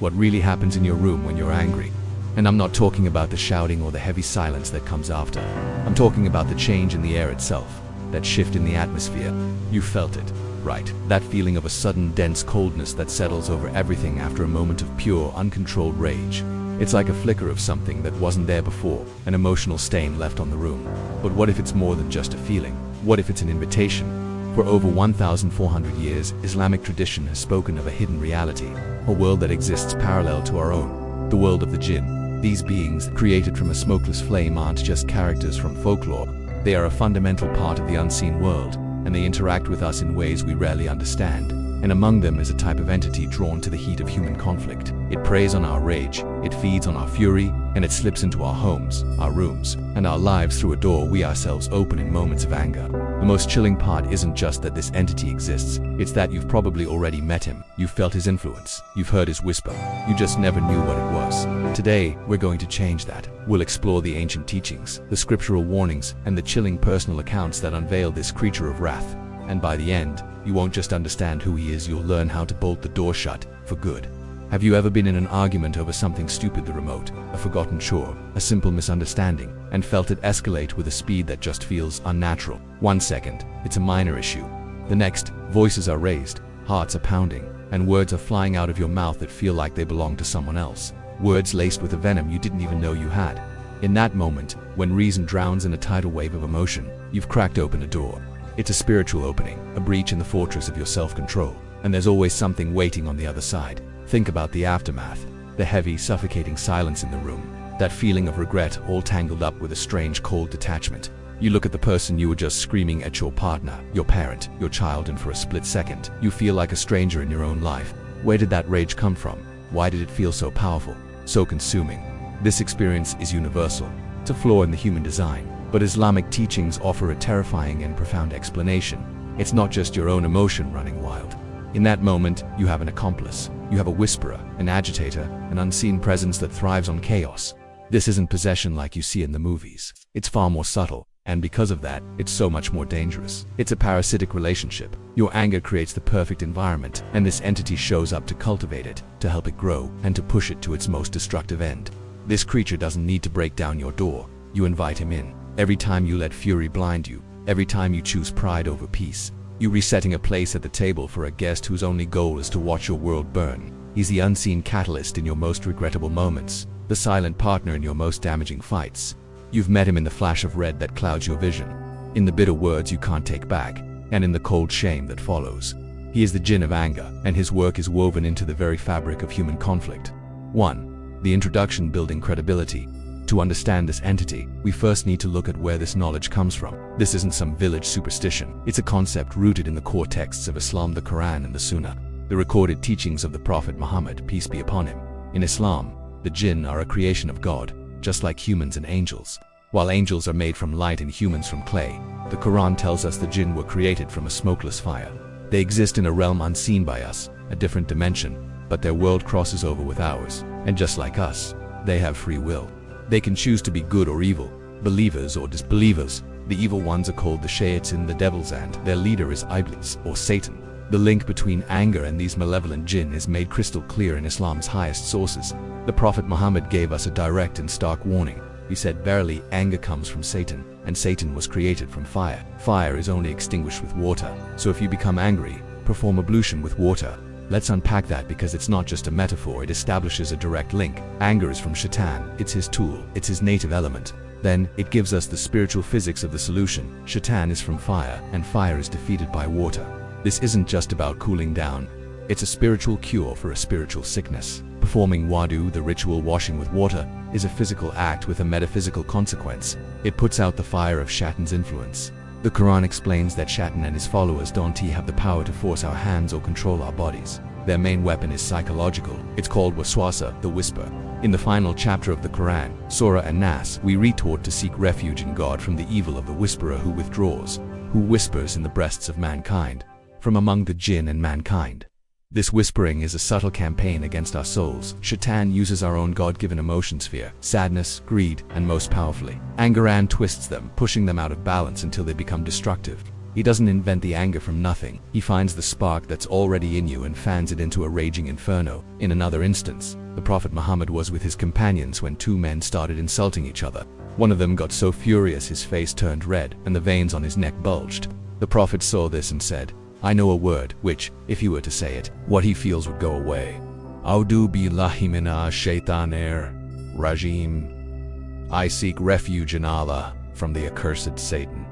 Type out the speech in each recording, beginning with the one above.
what really happens in your room when you're angry. And I'm not talking about the shouting or the heavy silence that comes after. I'm talking about the change in the air itself, that shift in the atmosphere. You felt it, right? That feeling of a sudden dense coldness that settles over everything after a moment of pure, uncontrolled rage. It's like a flicker of something that wasn't there before, an emotional stain left on the room. But what if it's more than just a feeling? What if it's an invitation? For over 1,400 years, Islamic tradition has spoken of a hidden reality, a world that exists parallel to our own, the world of the Jinn. These beings, created from a smokeless flame, aren't just characters from folklore. They are a fundamental part of the unseen world, and they interact with us in ways we rarely understand. And among them is a type of entity drawn to the heat of human conflict. It preys on our rage, it feeds on our fury, and it slips into our homes, our rooms, and our lives through a door we ourselves open in moments of anger. The most chilling part isn't just that this entity exists, it's that you've probably already met him. You've felt his influence, you've heard his whisper, you just never knew what it was. Today, we're going to change that. We'll explore the ancient teachings, the scriptural warnings, and the chilling personal accounts that unveil this creature of wrath. And by the end, you won't just understand who he is, you'll learn how to bolt the door shut for good. Have you ever been in an argument over something stupid, the remote, a forgotten chore, a simple misunderstanding, and felt it escalate with a speed that just feels unnatural? 1 second, it's a minor issue. The next, voices are raised, hearts are pounding, and words are flying out of your mouth that feel like they belong to someone else. Words laced with a venom you didn't even know you had. In that moment, when reason drowns in a tidal wave of emotion, you've cracked open a door. It's a spiritual opening, a breach in the fortress of your self-control, and there's always something waiting on the other side. Think about the aftermath, the heavy, suffocating silence in the room, that feeling of regret all tangled up with a strange, cold detachment. You look at the person you were just screaming at, your partner, your parent, your child, and for a split second, you feel like a stranger in your own life. Where did that rage come from? Why did it feel so powerful, so consuming? This experience is universal. It's a flaw in the human design. But Islamic teachings offer a terrifying and profound explanation. It's not just your own emotion running wild. In that moment, you have an accomplice. You have a whisperer, an agitator, an unseen presence that thrives on chaos. This isn't possession like you see in the movies. It's far more subtle, and because of that, it's so much more dangerous. It's a parasitic relationship. Your anger creates the perfect environment, and this entity shows up to cultivate it, to help it grow, and to push it to its most destructive end. This creature doesn't need to break down your door. You invite him in. Every time you let fury blind you, every time you choose pride over peace, you're resetting a place at the table for a guest whose only goal is to watch your world burn. He's the unseen catalyst in your most regrettable moments, the silent partner in your most damaging fights. You've met him in the flash of red that clouds your vision, in the bitter words you can't take back, and in the cold shame that follows. He is the Jinn of anger, and his work is woven into the very fabric of human conflict. 1. The introduction: building credibility. To understand this entity, we first need to look at where this knowledge comes from. This isn't some village superstition. It's a concept rooted in the core texts of Islam, the Quran and the Sunnah, the recorded teachings of the Prophet Muhammad, peace be upon him. In Islam, the Jinn are a creation of God, just like humans and angels. While angels are made from light and humans from clay, the Quran tells us the Jinn were created from a smokeless fire. They exist in a realm unseen by us, a different dimension, but their world crosses over with ours. And just like us, they have free will. They can choose to be good or evil, believers or disbelievers. The evil ones are called the Shayatin, the devils, and their leader is Iblis, or Satan. The link between anger and these malevolent jinn is made crystal clear in Islam's highest sources. The Prophet Muhammad gave us a direct and stark warning. He said, "Verily, anger comes from Satan, and Satan was created from fire. Fire is only extinguished with water. So if you become angry, perform ablution with water." Let's unpack that, because it's not just a metaphor, it establishes a direct link. Anger is from Shaitan, it's his tool, it's his native element. Then, it gives us the spiritual physics of the solution. Shaitan is from fire, and fire is defeated by water. This isn't just about cooling down, it's a spiritual cure for a spiritual sickness. Performing wudu, the ritual washing with water, is a physical act with a metaphysical consequence. It puts out the fire of Shaitan's influence. The Quran explains that Shaitan and his followers don't have the power to force our hands or control our bodies. Their main weapon is psychological. It's called waswasa, the whisper. In the final chapter of the Quran, Surah An-Nas, we read taught to seek refuge in God from the evil of the whisperer who withdraws, who whispers in the breasts of mankind, from among the jinn and mankind. This whispering is a subtle campaign against our souls. Shaitan uses our own God-given emotions: fear, sadness, greed, and most powerfully, anger, and twists them, pushing them out of balance until they become destructive. He doesn't invent the anger from nothing. He finds the spark that's already in you and fans it into a raging inferno. In another instance, the Prophet Muhammad was with his companions when two men started insulting each other. One of them got so furious his face turned red and the veins on his neck bulged. The Prophet saw this and said, "I know a word which, if he were to say it, what he feels would go away. Audu billahi minash shaitanir rajim. I seek refuge in Allah from the accursed Satan."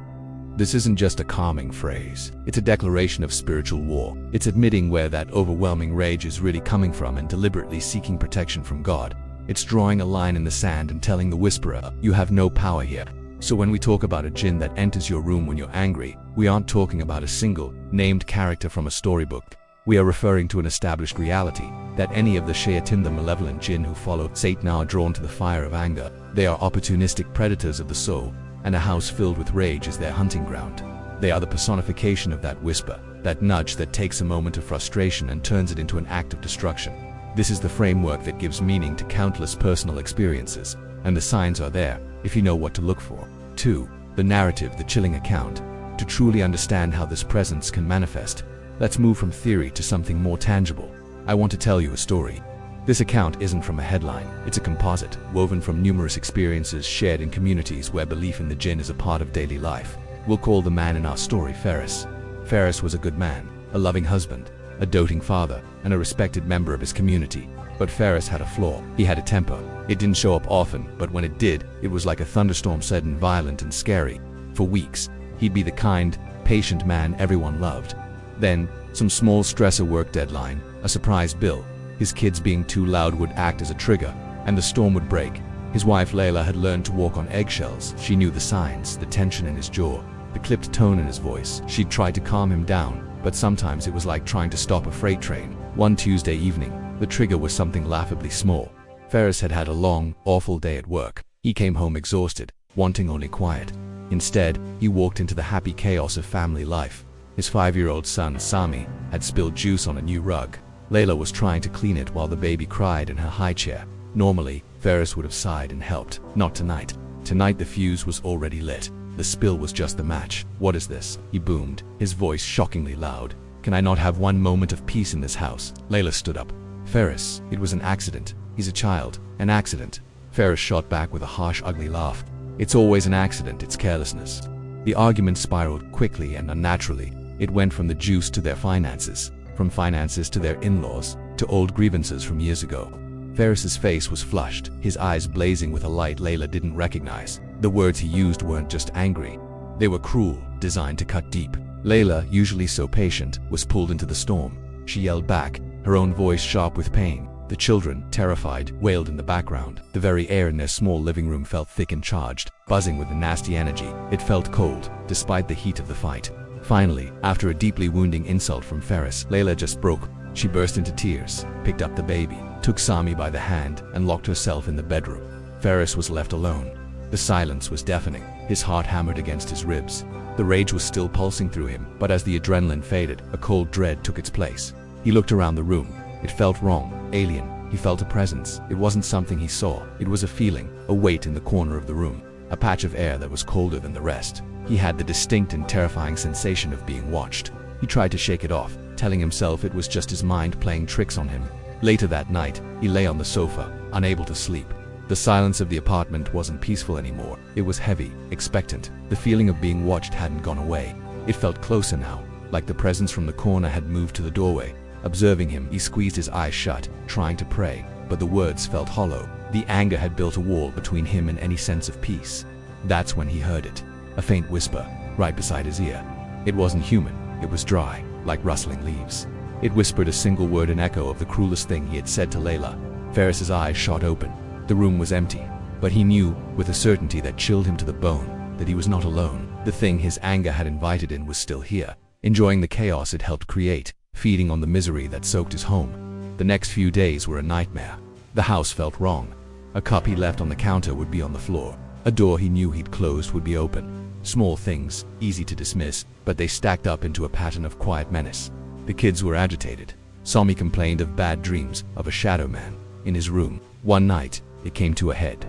This isn't just a calming phrase. It's a declaration of spiritual war. It's admitting where that overwhelming rage is really coming from and deliberately seeking protection from God. It's drawing a line in the sand and telling the whisperer, "You have no power here." So when we talk about a jinn that enters your room when you're angry, we aren't talking about a single, named character from a storybook. We are referring to an established reality, that any of the shayatin, the malevolent jinn who follow Satan, are drawn to the fire of anger. They are opportunistic predators of the soul, and a house filled with rage is their hunting ground. They are the personification of that whisper, that nudge that takes a moment of frustration and turns it into an act of destruction. This is the framework that gives meaning to countless personal experiences, and the signs are there, if you know what to look for. 2. The narrative, the chilling account. To truly understand how this presence can manifest, let's move from theory to something more tangible. I want to tell you a story. This account isn't from a headline, it's a composite, woven from numerous experiences shared in communities where belief in the jinn is a part of daily life. We'll call the man in our story Ferris. Ferris was a good man, a loving husband, a doting father, and a respected member of his community. But Ferris had a flaw. He had a temper. It didn't show up often, but when it did, it was like a thunderstorm, sudden, violent, and scary. For weeks, he'd be the kind, patient man everyone loved. Then, some small stressor, work deadline, a surprise bill, his kids being too loud would act as a trigger, and the storm would break. His wife Layla had learned to walk on eggshells. She knew the signs, the tension in his jaw, the clipped tone in his voice. She'd tried to calm him down, but sometimes it was like trying to stop a freight train. One Tuesday evening, the trigger was something laughably small. Ferris had had a long, awful day at work. He came home exhausted, wanting only quiet. Instead, he walked into the happy chaos of family life. His 5-year-old son, Sami, had spilled juice on a new rug. Layla was trying to clean it while the baby cried in her high chair. Normally, Ferris would have sighed and helped. Not tonight. Tonight the fuse was already lit. The spill was just the match. "What is this?" he boomed, his voice shockingly loud. "Can I not have one moment of peace in this house?" Layla stood up. "Ferris, it was an accident. He's a child. An accident." Ferris shot back with a harsh, ugly laugh. "It's always an accident, it's carelessness." The argument spiraled quickly and unnaturally. It went from the juice to their finances, from finances to their in-laws, to old grievances from years ago. Ferris's face was flushed, his eyes blazing with a light Layla didn't recognize. The words he used weren't just angry. They were cruel, designed to cut deep. Layla, usually so patient, was pulled into the storm. She yelled back, her own voice sharp with pain. The children, terrified, wailed in the background. The very air in their small living room felt thick and charged, buzzing with a nasty energy. It felt cold, despite the heat of the fight. Finally, after a deeply wounding insult from Ferris, Layla just broke. She burst into tears, picked up the baby, took Sami by the hand, and locked herself in the bedroom. Ferris was left alone. The silence was deafening. His heart hammered against his ribs. The rage was still pulsing through him, but as the adrenaline faded, a cold dread took its place. He looked around the room. It felt wrong, alien. He felt a presence. It wasn't something he saw. It was a feeling, a weight in the corner of the room, a patch of air that was colder than the rest. He had the distinct and terrifying sensation of being watched. He tried to shake it off, telling himself it was just his mind playing tricks on him. Later that night, he lay on the sofa, unable to sleep. The silence of the apartment wasn't peaceful anymore. It was heavy, expectant. The feeling of being watched hadn't gone away. It felt closer now, like the presence from the corner had moved to the doorway. Observing him, he squeezed his eyes shut, trying to pray, but the words felt hollow. The anger had built a wall between him and any sense of peace. That's when he heard it, a faint whisper, right beside his ear. It wasn't human, it was dry, like rustling leaves. It whispered a single word, an echo of the cruelest thing he had said to Layla. Ferris's eyes shot open. The room was empty, but he knew, with a certainty that chilled him to the bone, that he was not alone. The thing his anger had invited in was still here, enjoying the chaos it helped create, feeding on the misery that soaked his home. The next few days were a nightmare. The house felt wrong. A cup he left on the counter would be on the floor. A door he knew he'd closed would be open. Small things, easy to dismiss, but they stacked up into a pattern of quiet menace. The kids were agitated. Sami complained of bad dreams, of a shadow man. In his room, one night, it came to a head.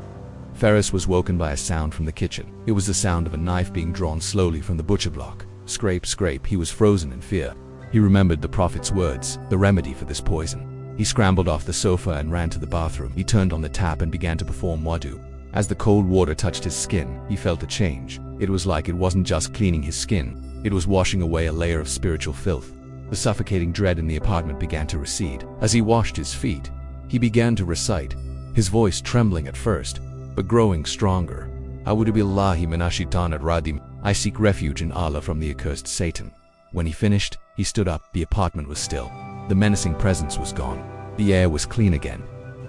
Ferris was woken by a sound from the kitchen. It was the sound of a knife being drawn slowly from the butcher block. Scrape, scrape, he was frozen in fear. He remembered the prophet's words, the remedy for this poison. He scrambled off the sofa and ran to the bathroom. He turned on the tap and began to perform wudu. As the cold water touched his skin, he felt a change. It was like it wasn't just cleaning his skin, it was washing away a layer of spiritual filth. The suffocating dread in the apartment began to recede. As he washed his feet, he began to recite, his voice trembling at first, but growing stronger. A'udhu billahi minash shaitanir rajim. I seek refuge in Allah from the accursed Satan. When he finished, he stood up. The apartment was still. The menacing presence was gone. The air was clean again.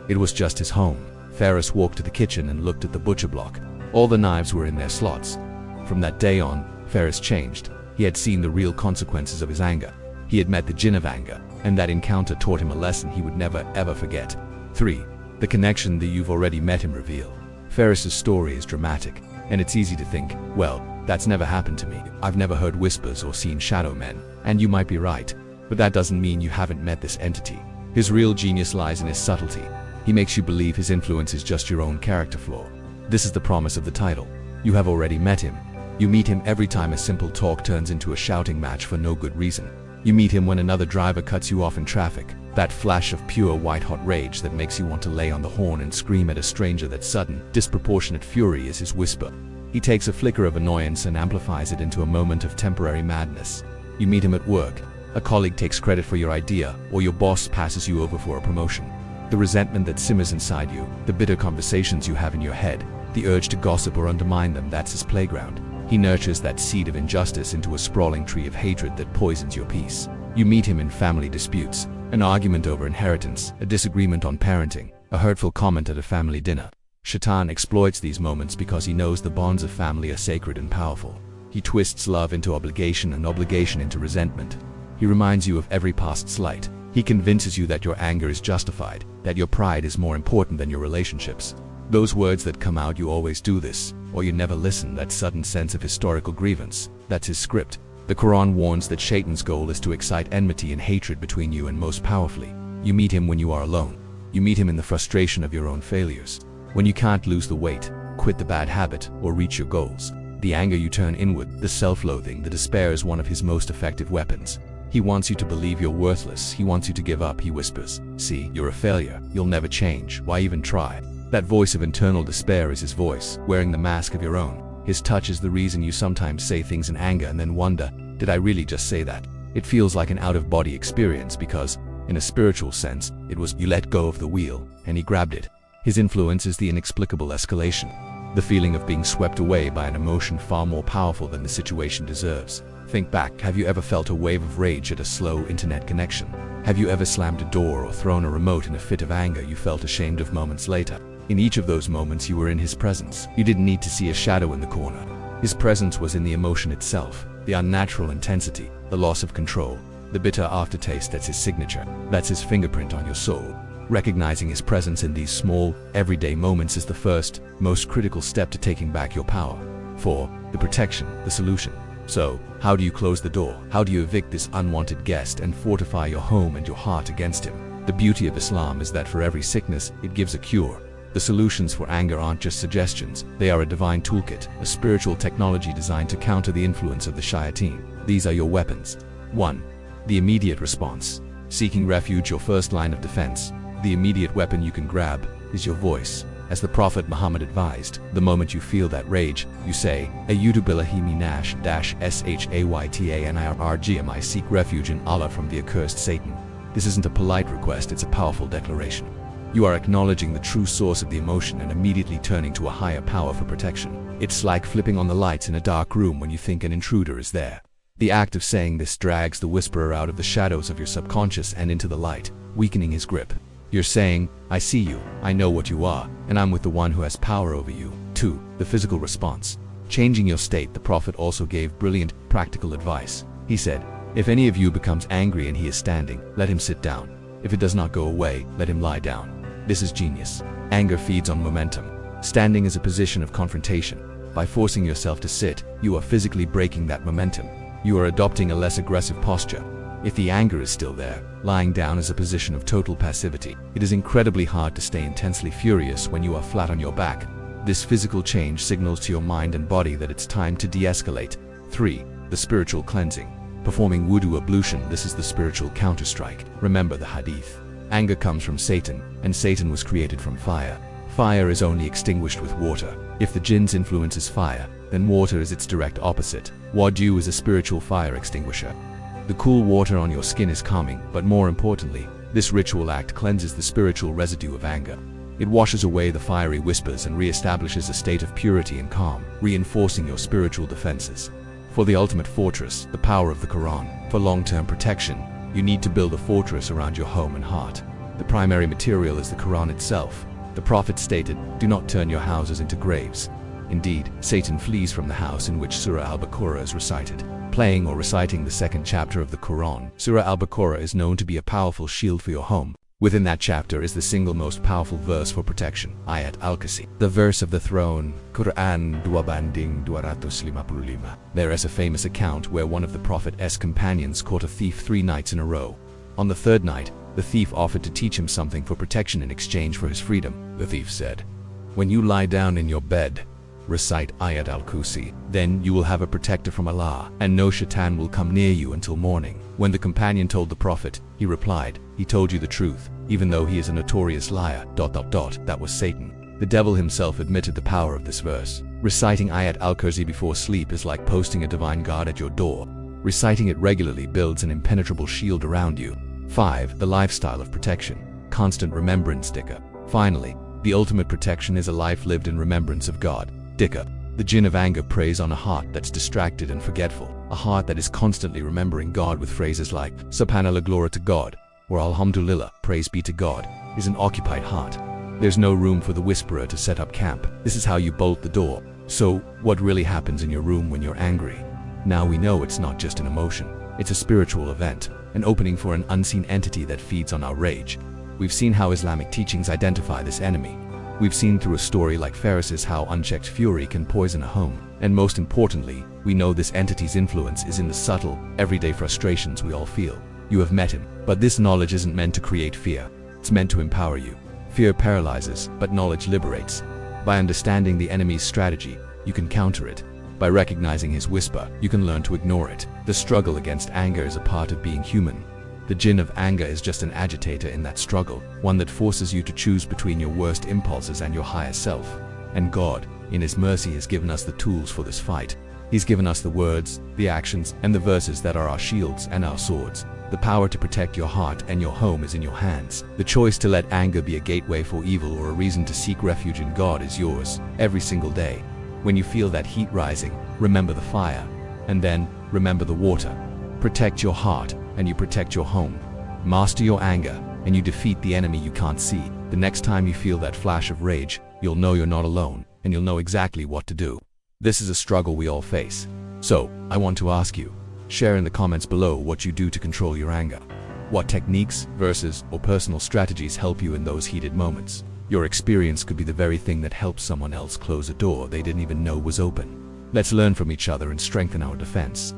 It was just his home. Ferris walked to the kitchen and looked at the butcher block. All the knives were in their slots. From that day on, Ferris changed. He had seen the real consequences of his anger. He had met the Jinn of anger, and that encounter taught him a lesson he would never ever forget. 3. The connection that you've already met him reveal. Ferris's story is dramatic, and it's easy to think, well, that's never happened to me. I've never heard whispers or seen shadow men, and you might be right, but that doesn't mean you haven't met this entity. His real genius lies in his subtlety. He makes you believe his influence is just your own character flaw. This is the promise of the title. You have already met him. You meet him every time a simple talk turns into a shouting match for no good reason. You meet him when another driver cuts you off in traffic. That flash of pure white-hot rage that makes you want to lay on the horn and scream at a stranger. That sudden, disproportionate fury is his whisper. He takes a flicker of annoyance and amplifies it into a moment of temporary madness. You meet him at work. A colleague takes credit for your idea, or your boss passes you over for a promotion. The resentment that simmers inside you, the bitter conversations you have in your head, the urge to gossip or undermine them, that's his playground. He nurtures that seed of injustice into a sprawling tree of hatred that poisons your peace. You meet him in family disputes, an argument over inheritance, a disagreement on parenting, a hurtful comment at a family dinner. Shaitan exploits these moments because he knows the bonds of family are sacred and powerful. He twists love into obligation and obligation into resentment. He reminds you of every past slight. He convinces you that your anger is justified, that your pride is more important than your relationships. Those words that come out, you always do this, or you never listen, that sudden sense of historical grievance, that's his script. The Quran warns that Shaitan's goal is to excite enmity and hatred between you, and most powerfully, you meet him when you are alone. You meet him in the frustration of your own failures. When you can't lose the weight, quit the bad habit, or reach your goals. The anger you turn inward, the self-loathing, the despair is one of his most effective weapons. He wants you to believe you're worthless. He wants you to give up. He whispers, see, you're a failure. You'll never change. Why even try? That voice of internal despair is his voice, wearing the mask of your own. His touch is the reason you sometimes say things in anger and then wonder, did I really just say that? It feels like an out-of-body experience because, in a spiritual sense, it was you let go of the wheel, and he grabbed it. His influence is the inexplicable escalation, the feeling of being swept away by an emotion far more powerful than the situation deserves. Think back, have you ever felt a wave of rage at a slow internet connection? Have you ever slammed a door or thrown a remote in a fit of anger you felt ashamed of moments later? In each of those moments you were in his presence. You didn't need to see a shadow in the corner. His presence was in the emotion itself, the unnatural intensity, the loss of control, the bitter aftertaste. That's his signature. That's his fingerprint on your soul. Recognizing his presence in these small, everyday moments is the first, most critical step to taking back your power. 4. The protection, the solution. So, how do you close the door? How do you evict this unwanted guest and fortify your home and your heart against him? The beauty of Islam is that for every sickness, it gives a cure. The solutions for anger aren't just suggestions, they are a divine toolkit, a spiritual technology designed to counter the influence of the shayateen. These are your weapons. 1. The immediate response. Seeking refuge, your first line of defense. The immediate weapon you can grab is your voice. As the Prophet Muhammad advised, the moment you feel that rage, you say, A'udhu billahi minash shaytanir I seek refuge in Allah from the accursed Satan. This isn't a polite request, it's a powerful declaration. You are acknowledging the true source of the emotion and immediately turning to a higher power for protection. It's like flipping on the lights in a dark room when you think an intruder is there. The act of saying this drags the whisperer out of the shadows of your subconscious and into the light, weakening his grip. You're saying, I see you, I know what you are, and I'm with the one who has power over you. 2. The physical response. Changing your state. The Prophet also gave brilliant, practical advice. He said, if any of you becomes angry and he is standing, let him sit down. If it does not go away, let him lie down. This is genius. Anger feeds on momentum. Standing is a position of confrontation. By forcing yourself to sit, you are physically breaking that momentum. You are adopting a less aggressive posture. If the anger is still there, lying down is a position of total passivity. It is incredibly hard to stay intensely furious when you are flat on your back. This physical change signals to your mind and body that it's time to de-escalate. 3. The the spiritual cleansing. Performing wudu ablution, this is the spiritual counterstrike. Remember the hadith. Anger comes from Satan, and Satan was created from fire. Fire is only extinguished with water. If the jinn's influence is fire, then water is its direct opposite. Wudu is a spiritual fire extinguisher. The cool water on your skin is calming, but more importantly, this ritual act cleanses the spiritual residue of anger. It washes away the fiery whispers and re-establishes a state of purity and calm, reinforcing your spiritual defenses. For the ultimate fortress, the power of the Quran. For long-term protection, you need to build a fortress around your home and heart. The primary material is the Quran itself. The Prophet stated, "Do not turn your houses into graves." Indeed, Satan flees from the house in which Surah Al-Baqarah is recited. Playing or reciting the second chapter of the Quran, Surah Al-Baqarah is known to be a powerful shield for your home. Within that chapter is the single most powerful verse for protection, Ayat Al-Kursi. The verse of the throne, Quran 2:255. There is a famous account where one of the Prophet's companions caught a thief 3 nights in a row. On the 3rd night, the thief offered to teach him something for protection in exchange for his freedom. The thief said, "When you lie down in your bed, recite Ayat Al-Kursi. Then you will have a protector from Allah, and no shaitan will come near you until morning." When the companion told the Prophet, he replied, "He told you the truth, even though he is a notorious liar. That was Satan." The devil himself admitted the power of this verse. Reciting Ayat Al-Kursi before sleep is like posting a divine guard at your door. Reciting it regularly builds an impenetrable shield around you. 5. The lifestyle of protection. Constant remembrance. Dhikr. Finally, the ultimate protection is a life lived in remembrance of God. Dhikr. The jinn of anger preys on a heart that's distracted and forgetful. A heart that is constantly remembering God with phrases like Subhanallah, glory to God, or Alhamdulillah, praise be to God, is an occupied heart. There's no room for the whisperer to set up camp. This is how you bolt the door. So, what really happens in your room when you're angry? Now we know it's not just an emotion. It's a spiritual event, an opening for an unseen entity that feeds on our rage. We've seen how Islamic teachings identify this enemy. We've seen through a story like Pharisees how unchecked fury can poison a home. And most importantly, we know this entity's influence is in the subtle, everyday frustrations we all feel. You have met him, but this knowledge isn't meant to create fear. It's meant to empower you. Fear paralyzes, but knowledge liberates. By understanding the enemy's strategy, you can counter it. By recognizing his whisper, you can learn to ignore it. The struggle against anger is a part of being human. The jinn of anger is just an agitator in that struggle, one that forces you to choose between your worst impulses and your higher self. And God, in His mercy, has given us the tools for this fight. He's given us the words, the actions, and the verses that are our shields and our swords. The power to protect your heart and your home is in your hands. The choice to let anger be a gateway for evil or a reason to seek refuge in God is yours, every single day. When you feel that heat rising, remember the fire, and then remember the water. Protect your heart, and you protect your home. Master your anger, and you defeat the enemy you can't see. The next time you feel that flash of rage, you'll know you're not alone, and you'll know exactly what to do. This is a struggle we all face. So, I want to ask you, share in the comments below what you do to control your anger. What techniques, verses, or personal strategies help you in those heated moments? Your experience could be the very thing that helps someone else close a door they didn't even know was open. Let's learn from each other and strengthen our defense.